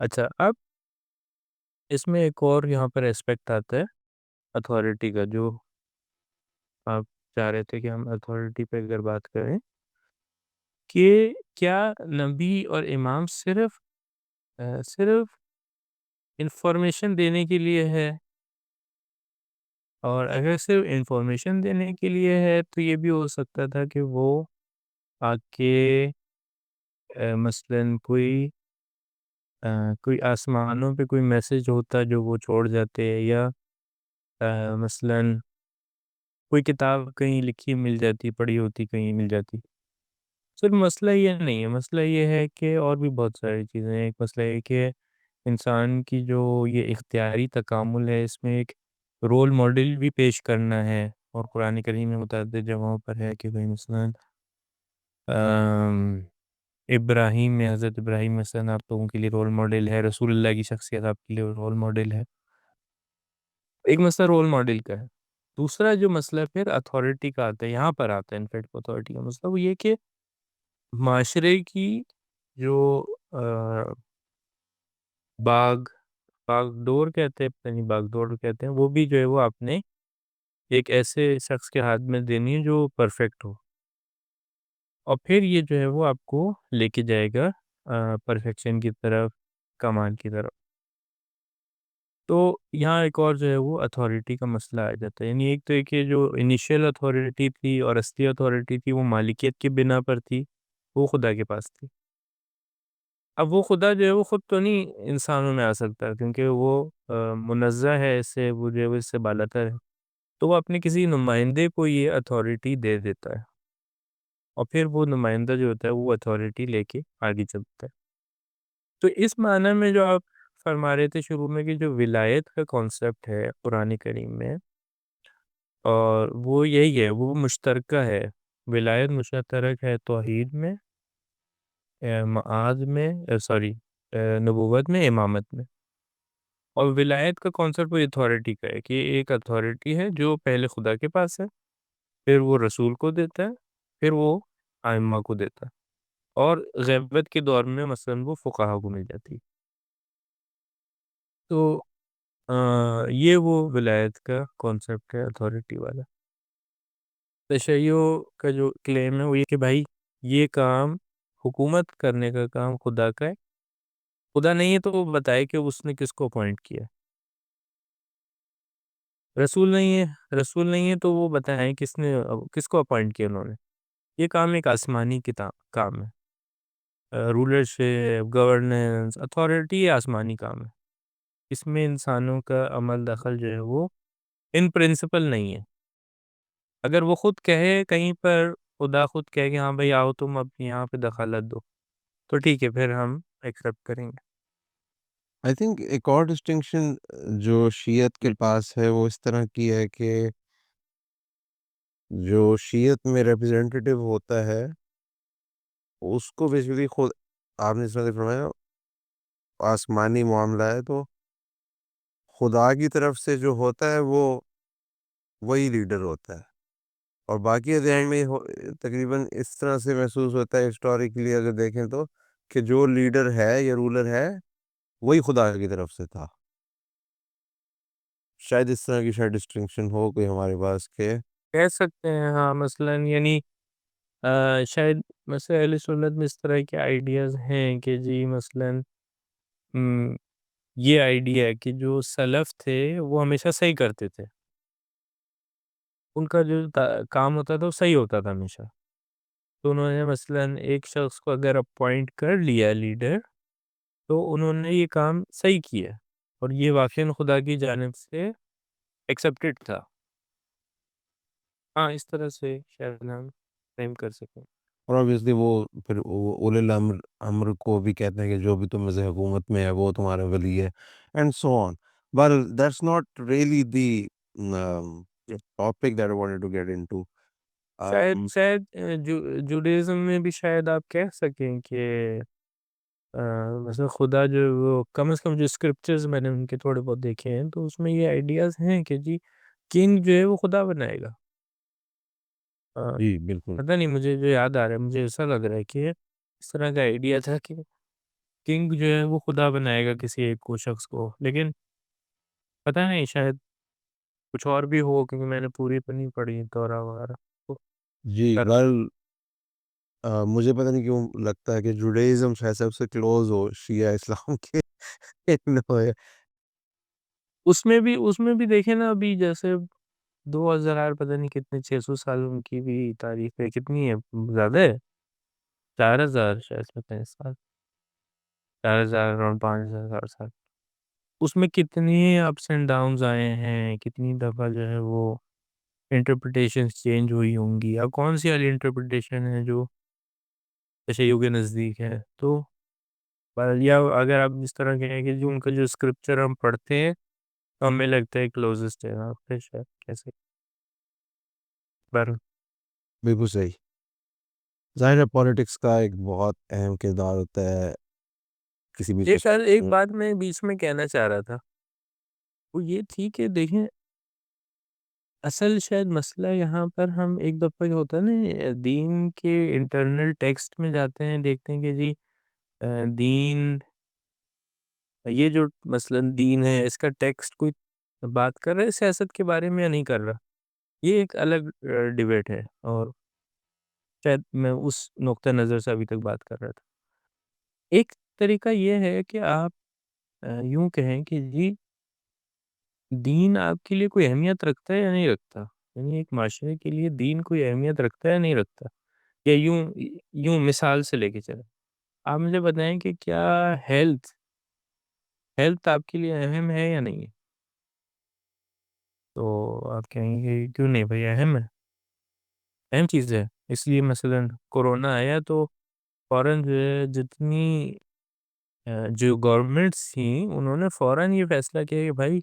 اچھا، اب اس میں ایک اور یہاں پر اسپیکٹ آتا ہے اتھارٹی کا، جو آپ چاہ رہے تھے کہ ہم اتھارٹی پہ اگر بات کریں کہ کیا نبی اور امام صرف انفارمیشن دینے کے لیے ہے؟ اور اگر صرف انفارمیشن دینے کے لیے ہے تو یہ بھی ہو سکتا تھا کہ وہ آ کے مثلاً کوئی آسمانوں پہ کوئی میسج ہوتا جو وہ چھوڑ جاتے، یا مثلاً کوئی کتاب کہیں لکھی مل جاتی، پڑھی ہوتی کہیں مل جاتی۔ صرف مسئلہ یہ نہیں ہے، مسئلہ یہ ہے کہ اور بھی بہت ساری چیزیں ہیں۔ ایک مسئلہ یہ کہ انسان کی جو یہ اختیاری تکامل ہے، اس میں ایک رول ماڈل بھی پیش کرنا ہے، اور قرآن کریم میں متعدد جگہوں پر ہے کہ بھئی مثلاً ابراہیم میں، حضرت ابراہیم مثلاً آپ لوگوں کے لیے رول ماڈل ہے، رسول اللہ کی شخصیت آپ کے لیے رول ماڈل ہے۔ ایک مسئلہ رول ماڈل کا ہے۔ دوسرا جو مسئلہ پھر اتھارٹی کا آتا ہے، یہاں پر آتا ہے انفیکٹ اتھارٹی کا مسئلہ، وہ یہ کہ معاشرے کی جو باغ ڈور کہتے ہیں، پتہ نہیں باغ ڈور کہتے ہیں، وہ بھی جو ہے وہ آپ نے ایک ایسے شخص کے ہاتھ میں دینی ہے جو پرفیکٹ ہو، اور پھر یہ جو ہے وہ آپ کو لے کے جائے گا پرفیکشن کی طرف، کمال کی طرف۔ تو یہاں ایک اور جو ہے وہ اتھارٹی کا مسئلہ آ جاتا ہے، یعنی ایک تو ایک یہ جو انیشیل اتھارٹی تھی اور اصلی اتھارٹی تھی، وہ مالکیت کی بنا پر تھی، وہ خدا کے پاس تھی۔ اب وہ خدا جو ہے وہ خود تو نہیں انسانوں میں آ سکتا، کیونکہ وہ منزہ ہے اس سے، وہ جو ہے وہ اس سے بالاتر ہے، تو وہ اپنے کسی نمائندے کو یہ اتھارٹی دے دیتا ہے، اور پھر وہ نمائندہ جو ہوتا ہے وہ اتھارٹی لے کے آگے چلتا ہے۔ تو اس معنی میں جو آپ فرما رہے تھے شروع میں کہ جو ولایت کا کانسیپٹ ہے قرآن کریم میں، اور وہ یہی ہے، وہ مشترکہ ہے، ولایت مشترک ہے توحید میں، معاد میں، نبوت میں، امامت میں۔ اور ولایت کا کانسیپٹ وہ اتھارٹی کا ہے کہ ایک اتھارٹی ہے جو پہلے خدا کے پاس ہے، پھر وہ رسول کو دیتا ہے، پھر وہ ائمہ کو دیتا ہے، اور غیبت کے دور میں مثلاً وہ فقہا کو مل جاتی ہے۔ تو یہ وہ ولایت کا کانسیپٹ ہے اتھارٹی والا۔ تشیع کا جو کلیم ہے وہ یہ کہ بھائی یہ کام، حکومت کرنے کا کام خدا کا ہے، خدا نہیں ہے تو وہ بتائے کہ اس نے کس کو اپوائنٹ کیا۔ رسول نہیں ہے تو وہ بتائیں کس کو اپوائنٹ کیا انہوں نے۔ یہ کام ایک آسمانی کام ہے، رولرشپ، گورننس، اتھارٹی آسمانی کام ہے، اس میں انسانوں کا عمل دخل جو ہے وہ ان پرنسپل نہیں ہے۔ اگر وہ خود کہے کہیں پر، خدا خود کہے کہ ہاں بھئی آؤ تم اب یہاں پہ دخالت دو، تو ٹھیک ہے، پھر ہم ایکسیپٹ کریں گے۔ آئی تھنک ایک اور ڈسٹنکشن جو شیعت کے پاس ہے وہ اس طرح کی ہے کہ جو شیعت میں ریپرزینٹیٹیو ہوتا ہے اس کو بیسیکلی خود آپ نے اس میں فرمایا آسمانی معاملہ ہے، تو خدا کی طرف سے جو ہوتا ہے وہ وہی لیڈر ہوتا ہے، اور باقی ذہن میں تقریباً اس طرح سے محسوس ہوتا ہے ہسٹوریکلی اگر دیکھیں تو کہ جو لیڈر ہے یا رولر ہے وہی خدا کی طرف سے تھا۔ شاید اس طرح کی شاید ڈسٹنکشن ہو کوئی ہمارے پاس کہ کہہ سکتے ہیں ہاں، مثلاً یعنی شاید مثلا اہل سنت میں اس طرح کے آئیڈیاز ہیں کہ جی مثلاً یہ آئیڈیا ہے کہ جو سلف تھے وہ ہمیشہ صحیح کرتے تھے، ان کا جو کام ہوتا تھا وہ صحیح ہوتا تھا ہمیشہ، تو انہوں نے مثلاً ایک شخص کو اگر اپوائنٹ کر لیا لیڈر، تو انہوں نے یہ کام صحیح کیا، اور یہ واقعاً خدا کی جانب سے ایکسیپٹڈ تھا۔ ہاں، اس طرح سے شاید ہم فریم کر سکیں۔ اور obviously وہ پھر اولے الامر امر کو بھی کہتے ہیں کہ جو بھی تم میں سے حکومت میں ہے وہ تمہارا ولی ہے and so on, but that's not really the topic that I wanted to get into. شاید جوڈیزم میں بھی شاید آپ کہہ سکیں کہ مثلا خدا جو وہ کم از کم جو اسکرپچرز میں نے ان کے تھوڑے بہت دیکھے ہیں، تو اس میں یہ آئیڈیاز ہیں کہ جی کنگ جو ہے وہ خدا بنائے گا۔ جی بالکل پتہ نہیں، مجھے جو یاد آ رہا ہے، مجھے ایسا لگ رہا ہے کہ اس طرح کا آئیڈیا تھا کہ کنگ جو ہے وہ خدا بنائے گا کسی ایک کو شخص کو، لیکن پتہ نہیں شاید کچھ اور بھی ہو، کیونکہ میں نے پوری تو نہیں پڑھی تورا وغیرہ تو جی کر غل مجھے پتہ نہیں کیوں لگتا ہے کہ جوڈائزم شاید سب سے کلوز ہو شیعہ اسلام کے ہوئے۔ اس میں بھی دیکھیں نا، ابھی جیسے 2000 پتہ نہیں کتنے 600 سال ان کی بھی تاریخ ہے، کتنی ہے، زیادہ ہے، 4000 شاید سے 5 سال، 4000 اراؤنڈ 5000 سال، اس میں کتنی اپس اینڈ ڈاؤنز آئے ہیں، کتنی دفعہ جو ہے وہ انٹرپریٹیشن چینج ہوئی ہوں گی، اب کون سی والی انٹرپریٹیشن ہے جو تشیع کے نزدیک ہے، تو یا اگر آپ اس طرح کہیں کہ جو ان کا جو اسکرپچر ہم پڑھتے ہیں تو ہمیں لگتا ہے کلوزسٹ ہے آپ سے، شاید کیسے پر بالکل صحیح۔ ظاہر ہے پولیٹکس کا ایک بہت اہم کردار ہوتا ہے کسی بھی ایک بات میں بیچ میں کہنا چاہ رہا تھا، وہ یہ تھی کہ دیکھیں اصل شاید مسئلہ یہاں پر ہم ایک دفعہ جو ہوتا ہے نا دین کے انٹرنل ٹیکسٹ میں جاتے ہیں، دیکھتے ہیں کہ جی دین، یہ جو مثلا دین ہے اس کا ٹیکسٹ کوئی بات کر رہا ہے سیاست کے بارے میں یا نہیں کر رہا، یہ ایک الگ ڈیبیٹ ہے، اور شاید میں اس نقطہ نظر سے ابھی تک بات کر رہا تھا۔ ایک طریقہ یہ ہے کہ آپ یوں کہیں کہ جی دین آپ کے لیے کوئی اہمیت رکھتا ہے یا نہیں رکھتا، یعنی ایک معاشرے کے لیے دین کوئی اہمیت رکھتا ہے یا نہیں رکھتا، یا یوں مثال سے لے کے چلیں، آپ مجھے بتائیں کہ کیا ہیلتھ آپ کے لیے اہم ہے یا نہیں ہے، تو آپ کہیں گے کیوں نہیں بھائی، اہم ہے، اہم چیز ہے، اس لیے مثلا کورونا آیا تو فوراً جو ہے جتنی جو گورنمنٹس تھیں انہوں نے فوراً یہ فیصلہ کیا کہ بھائی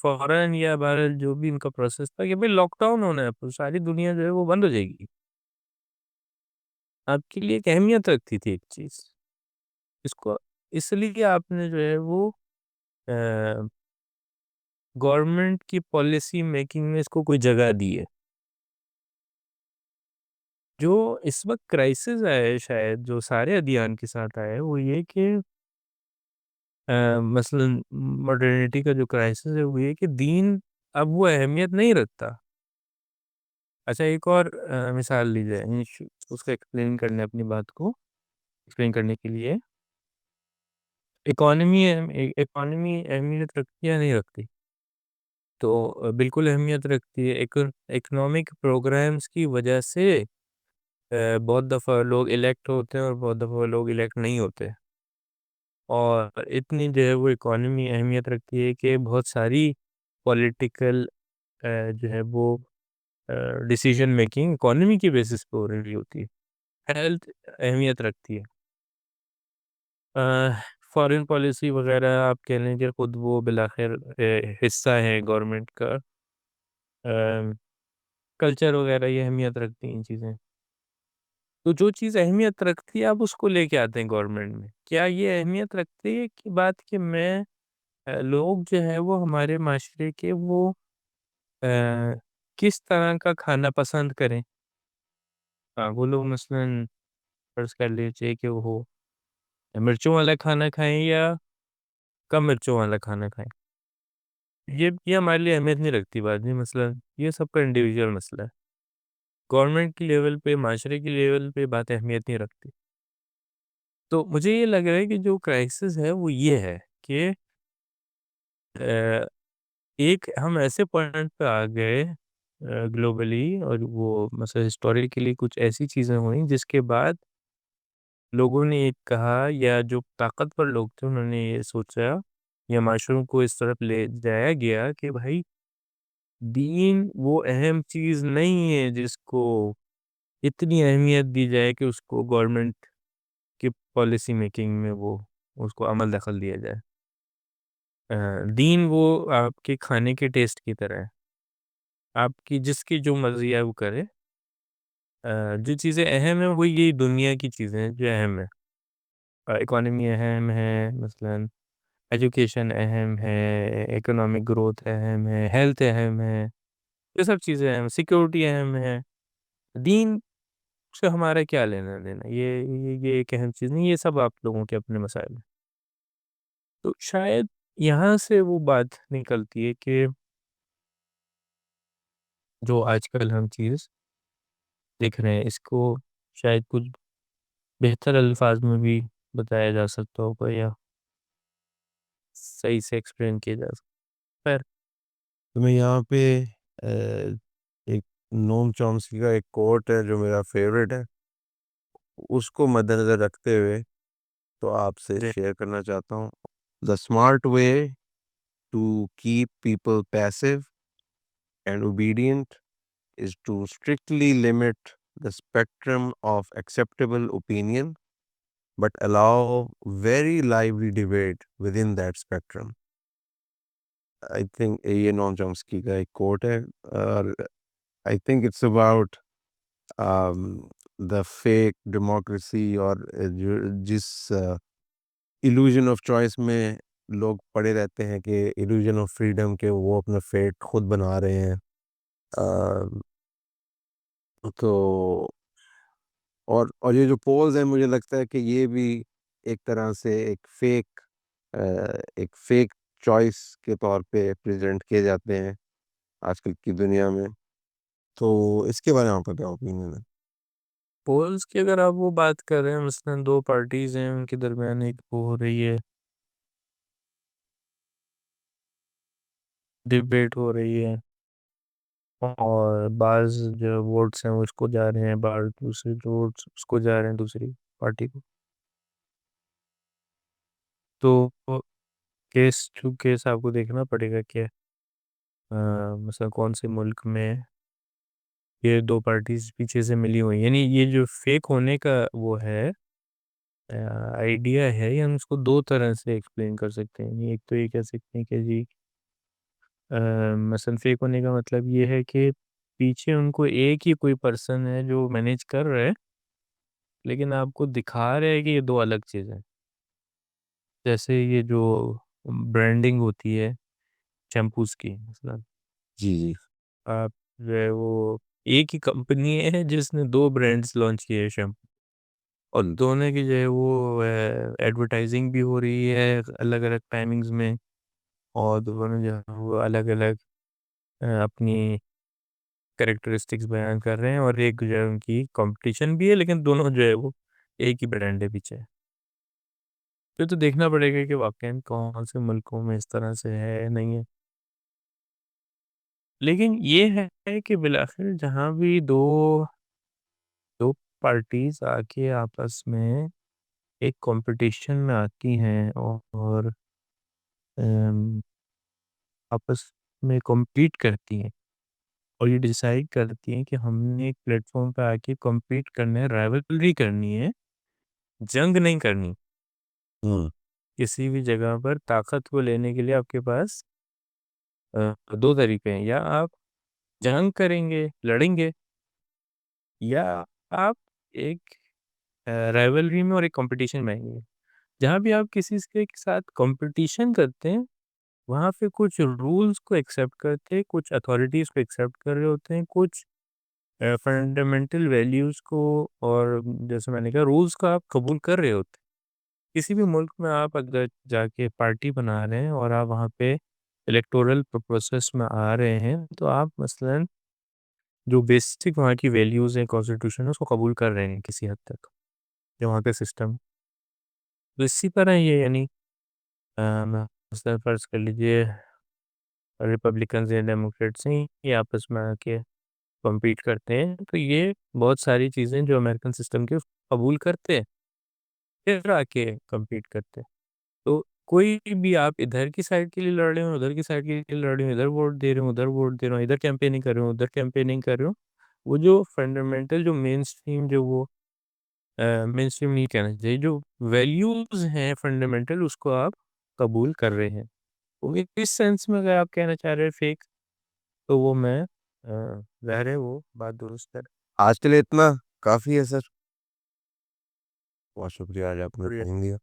فوراً یا بہرحال جو بھی ان کا پروسیس تھا کہ بھائی لاک ڈاؤن ہونا ہے، تو ساری دنیا جو ہے وہ بند ہو جائے گی، آپ کے لیے ایک اہمیت رکھتی تھی ایک چیز، اس کو اس لیے آپ نے جو ہے وہ گورنمنٹ کی پالیسی میکنگ میں اس کو کوئی جگہ دی ہے۔ جو اس وقت کرائسس آئے شاید جو سارے ادیان کے ساتھ آئے وہ یہ کہ مثلا ماڈرنٹی کا جو کرائسس ہے وہ یہ کہ دین اب وہ اہمیت نہیں رکھتا۔ اچھا ایک اور مثال لی جائے اس کو ایکسپلین کرنے اپنی بات کو ایکسپلین کرنے کے لیے، اکانومی اہمیت رکھتی ہے یا نہیں رکھتی، تو بالکل اہمیت رکھتی ہے، اکنامک پروگرامز کی وجہ سے بہت دفعہ لوگ الیکٹ ہوتے ہیں اور بہت دفعہ لوگ الیکٹ نہیں ہوتے، اور اتنی جو ہے وہ اکانومی اہمیت رکھتی ہے کہ بہت ساری پولیٹیکل جو ہے وہ ڈیسیجن میکنگ اکانومی کی بیسس پہ ہو رہی ہوتی ہے، ہیلتھ اہمیت رکھتی ہے، فارن پالیسی وغیرہ آپ کہہ لیں کہ خود وہ بالآخر حصہ ہے گورنمنٹ کا، کلچر وغیرہ یہ اہمیت رکھتی ہیں چیزیں، تو جو چیز اہمیت رکھتی ہے آپ اس کو لے کے آتے ہیں گورنمنٹ میں، کیا یہ اہمیت رکھتی ہے کہ بات کہ میں لوگ جو ہے وہ ہمارے معاشرے کے وہ کس طرح کا کھانا پسند کریں، وہ لوگ مثلاً فرض کر لیجیے کہ وہ مرچوں والا کھانا کھائیں یا کم مرچوں والا کھانا کھائیں، یہ ہمارے لیے اہمیت نہیں رکھتی بات نہیں، مثلاً یہ سب کا انڈیویجول مسئلہ ہے، گورنمنٹ کی لیول پہ معاشرے کی لیول پہ بات اہمیت نہیں رکھتی، تو مجھے یہ لگ رہا ہے کہ جو کرائسس ہے وہ یہ ہے کہ ایک ہم ایسے پوائنٹ پہ آ گئے گلوبلی، اور وہ مثلا ہسٹوریکلی کچھ ایسی چیزیں ہوئیں جس کے بعد لوگوں نے ایک کہا، یا جو طاقتور لوگ تھے انہوں نے یہ سوچا یا معاشروں کو اس طرف لے جایا گیا کہ بھائی دین وہ اہم چیز نہیں ہے جس کو اتنی اہمیت دی جائے کہ اس کو گورنمنٹ کی پالیسی میکنگ میں وہ اس کو عمل دخل دیا جائے، دین وہ آپ کے کھانے کے ٹیسٹ کی طرح ہے، آپ کی جس کی جو مرضی ہے وہ کرے، جو چیزیں اہم ہیں وہ یہ دنیا کی چیزیں ہیں جو اہم ہیں، اکانومی اہم ہے، مثلا ایجوکیشن اہم ہے، اکنامک گروتھ اہم ہے، ہیلتھ اہم ہے، یہ سب چیزیں اہم، سیکیورٹی اہم ہے، دین اس سے ہمارا کیا لینا دینا، یہ ایک اہم چیز نہیں، یہ سب آپ لوگوں کے اپنے مسائل ہیں۔ تو شاید یہاں سے وہ بات نکلتی ہے کہ جو آج کل ہم چیز دیکھ رہے ہیں اس کو شاید کچھ بہتر الفاظ میں بھی بتایا جا سکتا ہوگا یا صحیح سے ایکسپلین کیا جا سکتا ہے۔ خیر، تو میں یہاں پہ ایک نوم چومسکی کا ایک کوٹ ہے جو میرا فیوریٹ ہے، اس کو مد نظر رکھتے ہوئے تو آپ سے جی شیئر کرنا چاہتا ہوں۔ The smart way to keep people passive and obedient is to strictly limit the spectrum of acceptable opinion, but allow very lively debate within that spectrum. I think یہ نوم چومسکی کا ایک کوٹ ہے، اور I think it's about the fake democracy، اور جس illusion of choice میں لوگ پڑے رہتے ہیں کہ illusion of freedom کے وہ اپنا fate خود بنا رہے ہیں۔ تو اور یہ جو پولز ہیں مجھے لگتا ہے کہ یہ بھی ایک طرح سے ایک فیک چوائس کے طور پہ پریزنٹ کیے جاتے ہیں آج کل کی دنیا میں۔ تو اس کے بارے میں آپ کا کیا اوپینین ہے؟ پولز کی اگر آپ وہ بات کر رہے ہیں، مثلاً دو پارٹیز ہیں ان کے درمیان ایک وہ ہو رہی ہے، ڈیبیٹ ہو رہی ہے، اور بعض جو ووٹس ہیں وہ اس کو جا رہے ہیں، بعض دوسرے جو ووٹس اس کو جا رہے ہیں دوسری پارٹی کو۔ تو کیس آپ کو دیکھنا پڑے گا کہ مثلا کون سے ملک میں یہ دو پارٹیز پیچھے سے ملی ہوئی، یعنی یہ جو فیک ہونے کا وہ ہے آئیڈیا ہے، یا ہم اس کو دو طرح سے ایکسپلین کر سکتے ہیں۔ ایک تو یہ کہہ سکتے ہیں کہ جی مثلا فیک ہونے کا مطلب یہ ہے کہ پیچھے ان کو ایک ہی کوئی پرسن ہے جو مینیج کر رہا ہے، لیکن آپ کو دکھا رہے ہیں کہ یہ دو الگ چیزیں ہیں۔ جیسے یہ جو برانڈنگ ہوتی ہے شیمپوز کی، مثلا جی جی آپ جو ہے وہ ایک ہی کمپنی ہے جس نے دو برانڈز لانچ کیے ہیں شیمپو، اور دونوں کی جو ہے وہ ایڈورٹائزنگ بھی ہو رہی ہے الگ الگ ٹائمنگز میں، اور دونوں جو ہے وہ الگ الگ اپنی کریکٹرسٹکس بیان کر رہے ہیں، اور ایک جو ہے ان کی کمپٹیشن بھی ہے، لیکن دونوں جو ہے وہ ایک ہی برانڈ ہے پیچھے۔ پھر تو دیکھنا پڑے گا کہ واقعی کون سے ملکوں میں اس طرح سے ہے نہیں ہے، لیکن یہ ہے کہ بالآخر جہاں بھی دو پارٹیز آ کے آپس میں ایک کمپٹیشن میں آتی ہیں اور ام، آپس میں کمپیٹ کرتی ہیں، اور یہ ڈیسائیڈ کرتی ہیں کہ ہم نے ایک پلیٹ فارم پہ آ کے کمپیٹ کرنا ہے، رائیولری کرنی ہے، جنگ نہیں کرنی۔ ہوں کسی بھی جگہ پر طاقت کو لینے کے لیے آپ کے پاس دو طریقے ہیں، یا آپ جنگ کریں گے، لڑیں گے، یا آپ ایک رائیولری میں اور ایک کمپٹیشن میں آئیں گے۔ جہاں بھی آپ کسی کے ساتھ کمپٹیشن کرتے ہیں وہاں پہ کچھ رولز کو ایکسیپٹ کرتے ہیں، کچھ اتھارٹیز کو ایکسیپٹ کر رہے ہوتے ہیں، کچھ فنڈامنٹل ویلیوز کو، اور جیسے میں نے کہا رولز کو آپ قبول کر رہے ہوتے ہیں۔ کسی بھی ملک میں آپ اگر جا کے پارٹی بنا رہے ہیں اور آپ وہاں پہ الیکٹورل پروسیس میں آ رہے ہیں، تو آپ مثلاً جو بیسک وہاں کی ویلیوز ہیں کانسٹیٹیوشن ہے اس کو قبول کر رہے ہیں کسی حد تک، جو وہاں کا سسٹم۔ تو اسی طرح یہ یعنی مثلاً فرض کر لیجئے ریپبلکنز یا ڈیموکریٹس ہیں، یہ آپس میں آ کے کمپیٹ کرتے ہیں، تو یہ بہت ساری چیزیں جو امریکن سسٹم کے قبول کرتے ہیں پھر آ کے کمپیٹ کرتے ہیں۔ تو کوئی بھی آپ ادھر کی سائڈ کے لیے لڑ رہے ہوں، ادھر کی سائڈ کے لیے لڑ رہے ہوں، ادھر ووٹ دے رہے ہوں، ادھر ووٹ دے رہے ہوں، ادھر کیمپیننگ کر رہے ہوں، ادھر کیمپیننگ کر رہے ہوں، وہ جو فنڈامنٹل جو مین اسٹریم جو وہ مین اسٹریم نہیں کہنا چاہیے، جو ویلیوز ہیں فنڈامنٹل اس کو آپ قبول کر رہے ہیں۔ وہ اس سینس میں اگر آپ کہنا چاہ رہے ہیں فیک، تو وہ میں ظاہر ہے وہ بات درست ہے۔ آج کے لیے اتنا کافی ہے سر، بہت شکریہ آج آپ نے شکریہ۔ ٹائم دیا،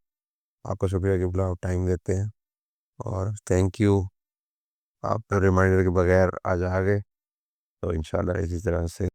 آپ کا شکریہ کہ بلا ٹائم دیتے ہیں، اور تھینک یو، آپ ریمائنڈر کے بغیر آج آ گئے، تو انشاءاللہ اسی طرح سے